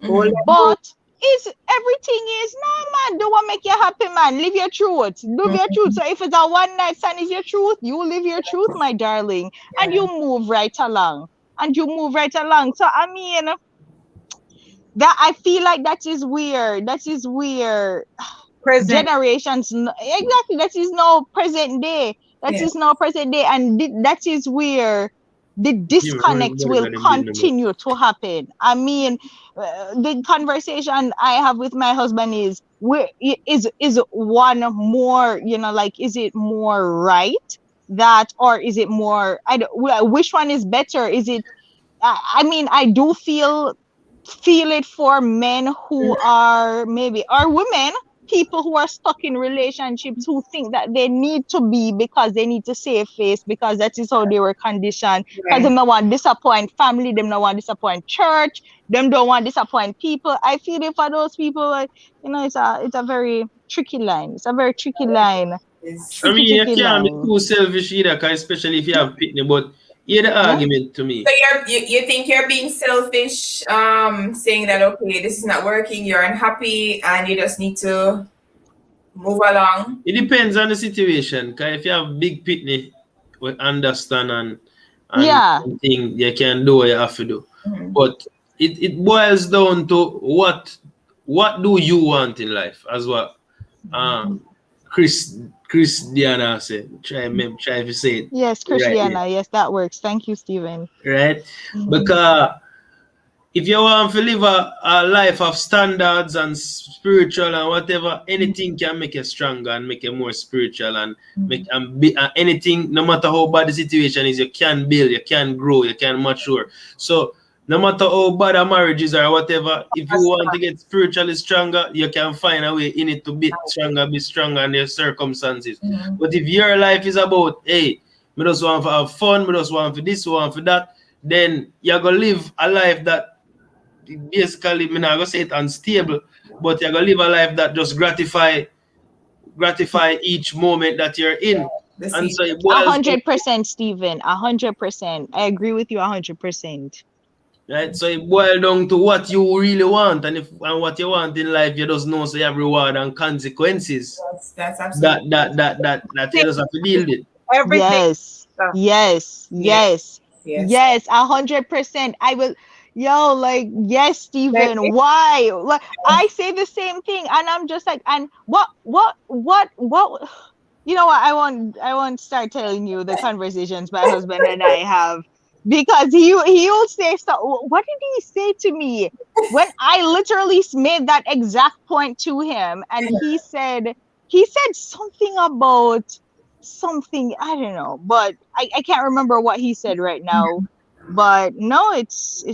But is everything is no, man, do what make you happy, man. Live your truth. Live your truth. So if it's a one night stand is your truth, you live your truth, my darling, and you move right along. So I mean, that I feel like that is weird. That is weird. Present. Generations, exactly. That is no present day. That is now present day, and that is where the disconnect will continue to happen. I mean, the conversation I have with my husband is one more, like, is it more right that, or is it more, which one is better? Is it, I mean, I do feel it for men who are maybe, or women, people who are stuck in relationships, who think that they need to be, because they need to save face, because that is how they were conditioned, because them don't want to disappoint family, them don't want to disappoint church, them don't want to disappoint people. I feel it for those people, like, it's a very tricky line. It's a very tricky line. I mean, you can't be too selfish either, especially if you have pitney, but hear the argument to me. So you think you're being selfish, saying that, okay, this is not working, you're unhappy, and you just need to move along? It depends on the situation, because if you have big pitney, we understand and thing you can do what you have to do. But it boils down to what do you want in life, as what Chris Diana said. Try to say it. Yes, Chris Diana. Yes, that works. Thank you, Stephen. Right? Because if you want to live a life of standards and spiritual and whatever, anything can make you stronger and make you more spiritual and make anything, no matter how bad the situation is, you can build, you can grow, you can mature. So no matter how bad a marriage is or whatever, if you want to get spiritually stronger, you can find a way in it to be stronger in your circumstances. But if your life is about, hey, me just want to have fun, me just want for this, want for that, then you're going to live a life that basically, I'm not going to say it unstable, but you're going to live a life that just gratify each moment that you're in. And so 100%, Stephen, 100%. I agree with you 100%. Right, so it boils down to what you really want, and what you want in life, you just know, so you have reward and consequences. That's absolutely that you just have to deal with. Everything. Yes, 100%. I will. Yes, Stephen. Why? Like, I say the same thing, and I'm just like, and what? You know what? I won't start telling you the conversations my husband and I have. Because he'll say stuff. What did he say to me when I literally made that exact point to him? And he said something about something, I don't know, but I can't remember what he said right now. But no, it's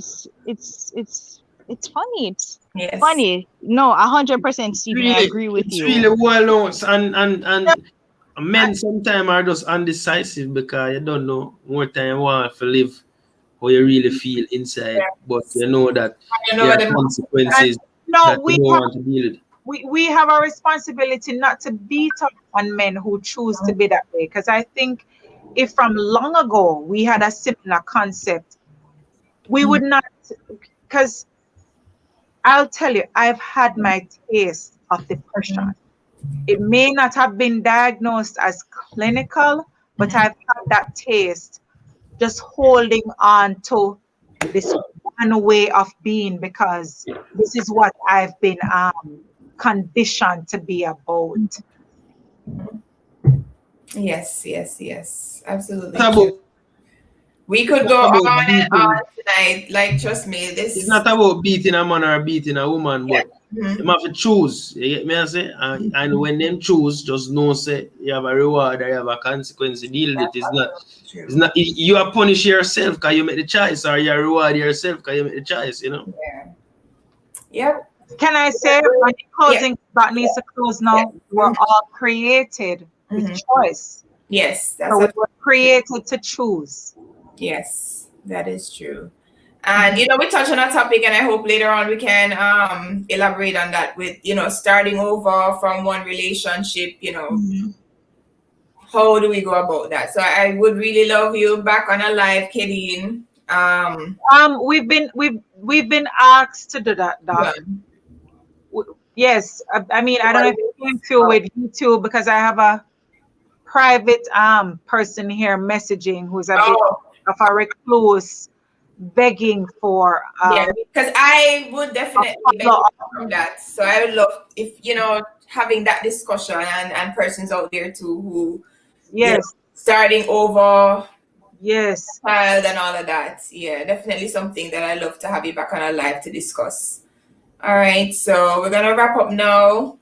funny. It's funny. No, 100%, Stephen. I agree with you. It's really well known, and men sometimes are just undecisive because you don't know more time you want to live how you really feel inside, but you know that there are consequences that you don't want to deal with. We have a responsibility not to beat up on men who choose to be that way, because I think if from long ago we had a similar concept, we would not, because I'll tell you, I've had my taste of depression. It may not have been diagnosed as clinical, but I've had that taste, just holding on to this one way of being, because this is what I've been conditioned to be about. Yes, absolutely. We could go on and on tonight. Like, trust me, this it's not about beating a man or beating a woman, but you have to choose. You get me? I say, and when them choose, just know, say you have a reward or you have a consequence to deal with it. It's not you are punish yourself because you make the choice, or you reward yourself because you make the choice. You know. Can I say, when closing that needs to close now? We're all created with choice. Yes, so we were created to choose. Yes, that is true. And we touch on that topic, and I hope later on we can elaborate on that with starting over from one relationship. How do we go about that? So I would really love you back on a live, Kadeen. We've been asked to do that, Doc. Yes, I mean, I don't know if you came through with YouTube, because I have a private person here messaging who's a bit of a recluse, begging for because I would definitely beg from that. So I would love if having that discussion and persons out there too who starting over, Yes. child, and all of that. Yeah, definitely something that I love to have you back on our live to discuss. All right, so we're gonna wrap up now.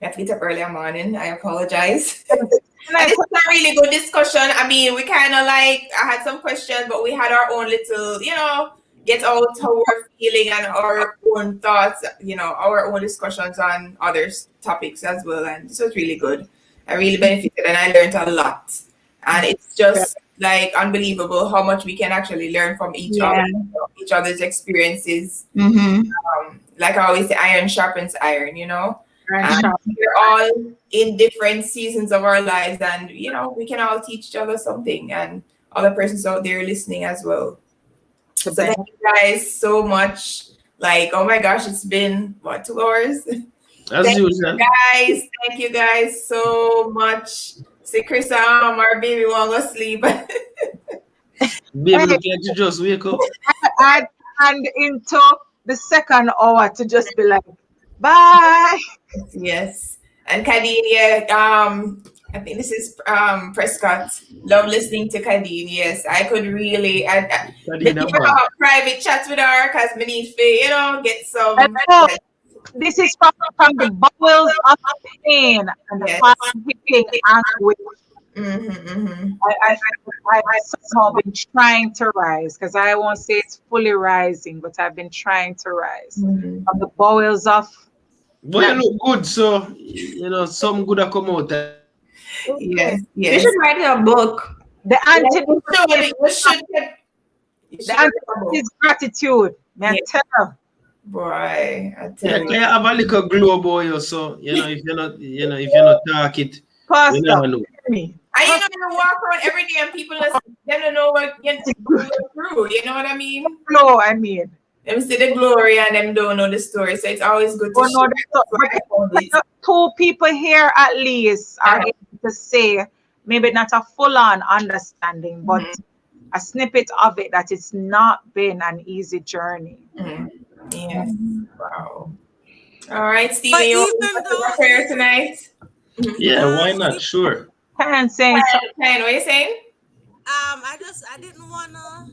I have to get up early in the morning. I apologize. And this is a really good discussion. I mean, we kind of like, I had some questions, but we had our own little, get out how we're feeling and our own thoughts, our own discussions on other topics as well. And this was really good. I really benefited and I learned a lot. And it's just like unbelievable how much we can actually learn from each other's experiences. Like I always say, iron sharpens iron, And we're all in different seasons of our lives, and we can all teach each other something, and other persons out there listening as well. So thank you guys so much. Like, oh my gosh, it's been 2 hours? Thank you guys so much. See, Chris, our baby won't go sleep. Baby, can't you just wake up? And into the second hour to just be like, bye. Yes. And Kadeen, I think this is Prescott. Love listening to Kadeen. Yes, I could really have private chats with her because we need to, get some. This is from the bowels of pain and the hitting anguish. I've somehow been trying to rise, because I won't say it's fully rising, but I've been trying to rise from the bowels of. But you look good, so some good will come out. Yes. You should write a book. The antidote is gratitude. Man, tell. Boy, I tell you. You have a little glow about you, so if you're not talk it, you never know. I walk around every day and people don't know what you're through. You know what I mean? No, I mean. Them see the glory and them don't know the story. So it's always good to share. 2 people here at least are able to say, maybe not a full-on understanding, but a snippet of it, that it's not been an easy journey. Yes. Wow. All right, Stephen, you want to prayer tonight? Yeah, why not? Sure. Ken, saying something. Ken, what are you saying? I didn't wanna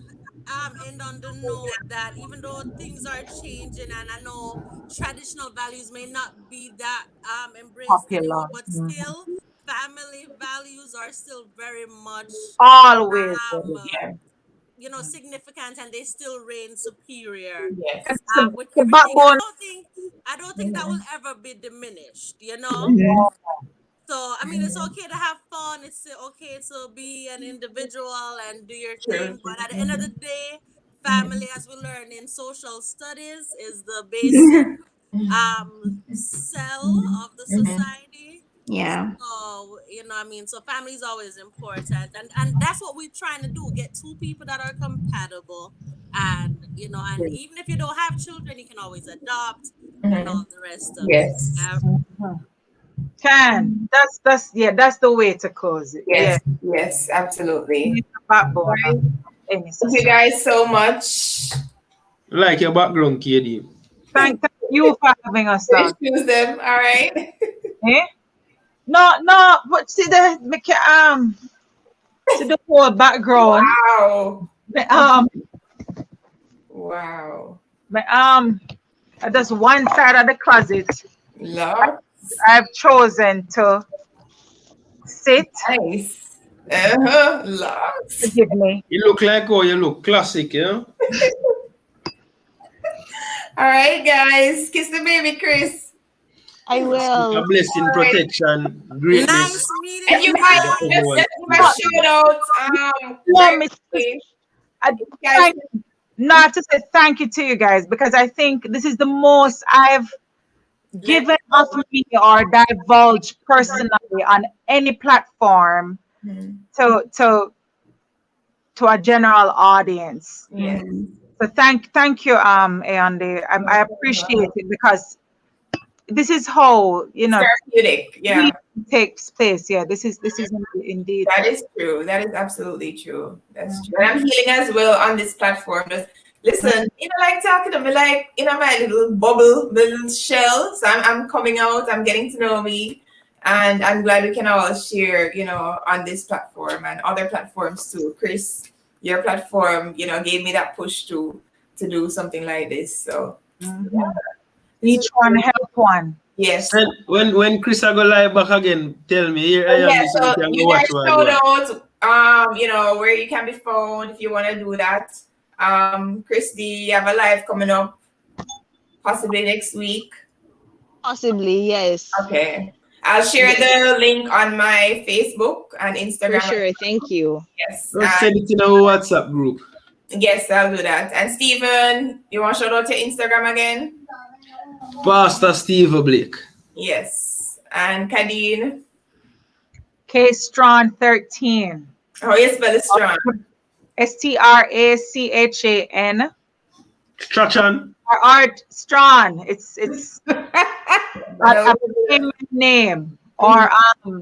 end on the note that even though things are changing and I know traditional values may not be that embraced anymore, but still family values are still very much always significant, and they still reign superior. Yes. With everything. I don't think that will ever be diminished, So, I mean, it's okay to have fun. It's okay to be an individual and do your thing. But at the end of the day, family, as we learn in social studies, is the basic cell of the society. Yeah. So, so family is always important. And that's what we're trying to do, get 2 people that are compatible. And, and even if you don't have children, you can always adopt and all the rest of it. That's the way to close it. Yes, absolutely. Backbone. Thank you guys so much. Like your background, KD. Thank you for having us. Choose them, all right? No, but see the whole background. Wow. That's one side of the closet. Love. I've chosen to sit. Nice. Lots. Forgive me. You look like you look classic, All right, guys. Kiss the baby, Chris. I will. A blessing, protection, greatness. Nice meeting and you guys, let's give a shout out. Not to say thank you to you guys, because I think this is the most I've given of me or divulged personally on any platform to a general audience. So thank you, Ayande. I appreciate it, because this is how therapeutic, takes place. This is indeed. That is true. That is absolutely true. That's true. And I'm healing as well on this platform. Just listen, like talking to me, like my little bubble, little shell. So I'm coming out. I'm getting to know me, And I'm glad we can all share, on this platform and other platforms too. Chris, your platform, gave me that push to do something like this. So Each one help one. yes. When Chris I go live back again, tell me. Here I am. So can you go guys watch shout out, where you can be found if you want to do that. Chris D, you have a live coming up possibly next week. Possibly, yes. Okay. I'll share the link on my Facebook and Instagram. For sure. Thank you. Yes. Just send it in our WhatsApp group. Yes, I'll do that. And Stephen, you want to shout out your Instagram again? Pastor Steve Blake. Yes. And Kadeen? K Strong 13. How you spell it strong? STRACHAN. Strachan. Art Strong. It's a name or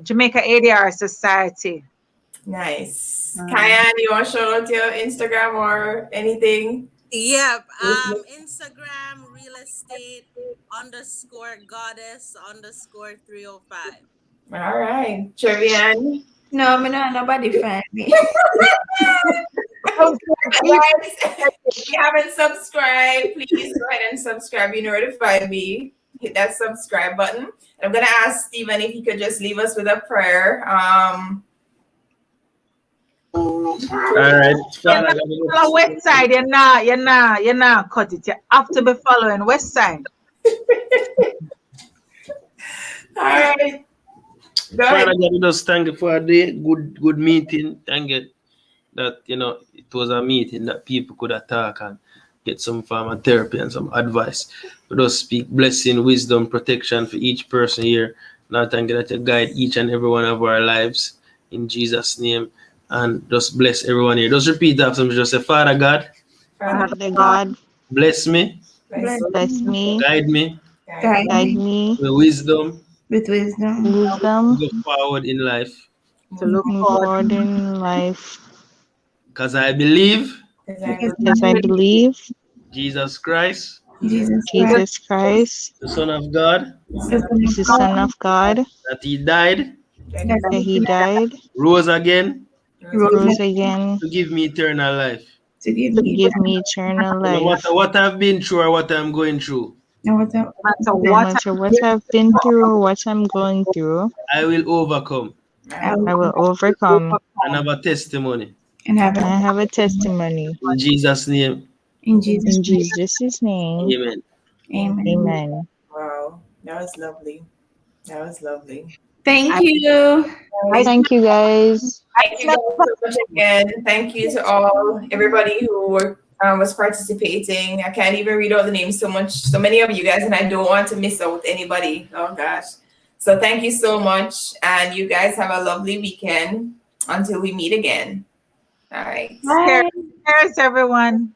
Jamaica ADR Society. Nice. Kyan, you want to shout out your Instagram or anything? Yep. Instagram real estate _goddess_305. All right. Trevian. No, me not nobody find me. Guys, if you haven't subscribed, please go ahead and subscribe. You know where to find me. Hit that subscribe button. I'm gonna ask Stephen if he could just leave us with a prayer. All right. Follow West Side, you're not cut it. You have to be following West Side. All right. Go ahead. Father God, just thank you for a day. Good meeting. Thank you that it was a meeting that people could talk and get some form of therapy and some advice. We just speak blessing, wisdom, protection for each person here. Now thank you that you guide each and every one of our lives in Jesus' name. And just bless everyone here. Just repeat after me. Just say, Father God, Father God, bless me, bless me, guide me Guide guide me me with wisdom with wisdom. to wisdom go forward in life. to look forward in life. Because I believe Because I believe Jesus Christ, Jesus Christ, Jesus Christ the Son of God, is the Son of God, that He died, that He died, rose again rose again to give me eternal life. to give to me give me eternal No life. matter what I've been through or what I'm going through, no matter No No matter what I've been through or what I'm going through, I will overcome I I will overcome and have a testimony. and have and I it have a testimony. In Jesus' name, in Jesus' In name. Jesus' name, amen. Amen. amen. Wow, that was lovely. That was lovely. Thank you. Thank you guys. Thank you guys so much again. Thank you to everybody who was participating. I can't even read all the names so many of you guys, and I don't want to miss out anybody. Oh gosh. So thank you so much, and you guys have a lovely weekend until we meet again. All right. Bye. Cheers, everyone.